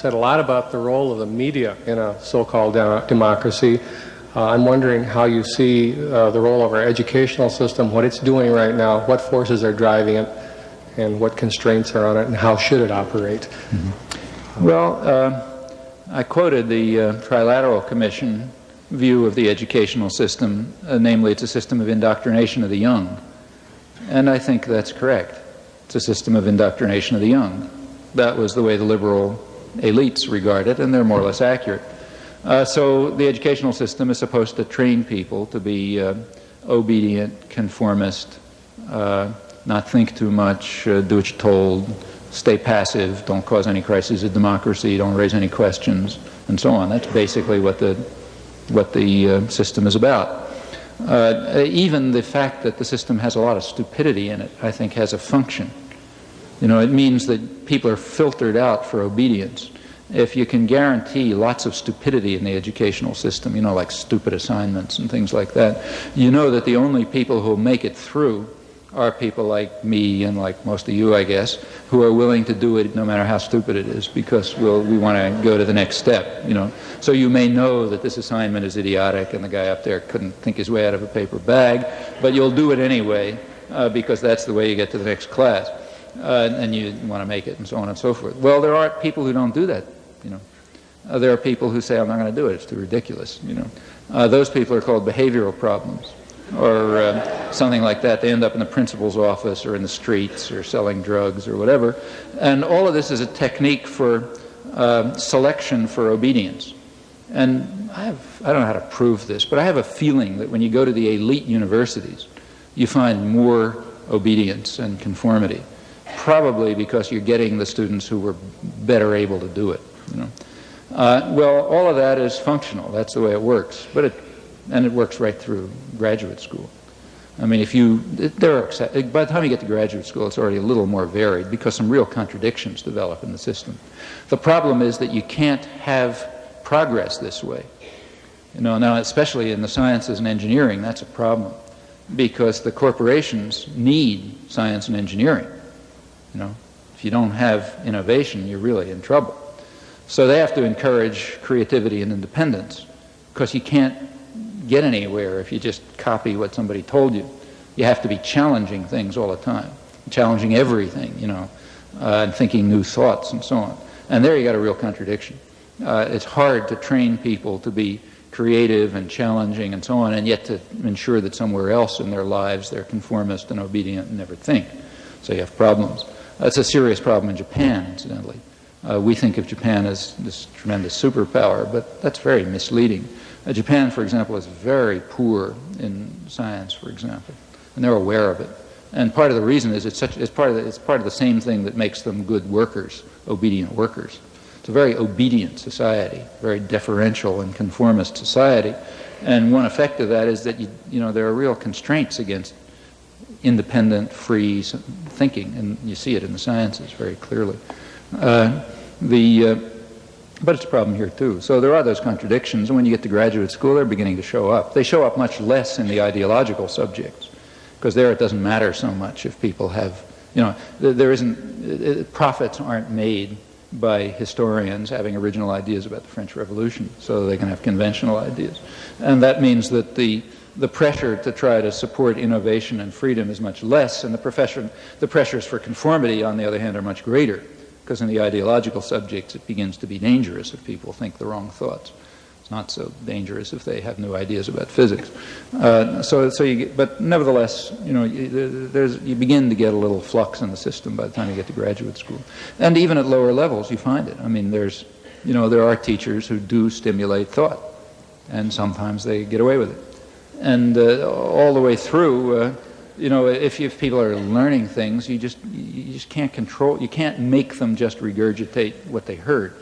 said a lot about the role of the media in a so-called democracy. I'm wondering how you see the role of our educational system, what it's doing right now, what forces are driving it, and what constraints are on it, and how should it operate? Mm-hmm. Well, I quoted the Trilateral Commission view of the educational system, namely it's a system of indoctrination of the young. And I think that's correct. It's a system of indoctrination of the young. That was the way the liberal elites regard it, and they're more or less accurate. So the educational system is supposed to train people to be obedient, conformist, not think too much, do what you're told, stay passive, don't cause any crises of democracy, don't raise any questions, and so on. That's basically what the system is about. Even the fact that the system has a lot of stupidity in it, I think, has a function. You know, it means that people are filtered out for obedience. If you can guarantee lots of stupidity in the educational system, you know, like stupid assignments and things like that, you know that the only people who will make it through are people like me and like most of you, I guess, who are willing to do it no matter how stupid it is, because we want to go to the next step, you know. So you may know that this assignment is idiotic and the guy up there couldn't think his way out of a paper bag, but you'll do it anyway because that's the way you get to the next class, and you want to make it, and so on and so forth. Well, there are people who don't do that, you know. There are people who say, I'm not going to do it, it's too ridiculous, you know. Those people are called behavioral problems, or something like that. They end up in the principal's office or in the streets or selling drugs or whatever. And all of this is a technique for selection for obedience. And I don't know how to prove this, but I have a feeling that when you go to the elite universities, you find more obedience and conformity, probably because you're getting the students who were better able to do it, you know. Well, all of that is functional. That's the way it works. And it works right through graduate school. I mean, by the time you get to graduate school, it's already a little more varied because some real contradictions develop in the system. The problem is that you can't have progress this way. You know, now especially in the sciences and engineering, that's a problem because the corporations need science and engineering. You know, if you don't have innovation, you're really in trouble. So they have to encourage creativity and independence because you can't get anywhere if you just copy what somebody told you. You have to be challenging things all the time, challenging everything, you know, and thinking new thoughts and so on. And there you got a real contradiction. It's hard to train people to be creative and challenging and so on, and yet to ensure that somewhere else in their lives they're conformist and obedient and never think. So you have problems. It's a serious problem in Japan, incidentally. We think of Japan as this tremendous superpower, but that's very misleading. Japan, for example, is very poor in science, for example, and they're aware of it. And part of the reason is it's part of the same thing that makes them good workers, obedient workers. It's a very obedient society, very deferential and conformist society. And one effect of that is that you know there are real constraints against independent, free thinking, and you see it in the sciences very clearly. But it's a problem here too. So there are those contradictions, and when you get to graduate school, they're beginning to show up. They show up much less in the ideological subjects, because there it doesn't matter so much if people have, you know, there isn't, profits aren't made by historians having original ideas about the French Revolution, so they can have conventional ideas. And that means that the pressure to try to support innovation and freedom is much less, and the pressures for conformity, on the other hand, are much greater. Because in the ideological subjects, it begins to be dangerous if people think the wrong thoughts. It's not so dangerous if they have new ideas about physics. But nevertheless, you know, you begin to get a little flux in the system by the time you get to graduate school, and even at lower levels, you find it. I mean, there are teachers who do stimulate thought, and sometimes they get away with it, and all the way through. You know, if people are learning things, you just can't control. You can't make them just regurgitate what they heard.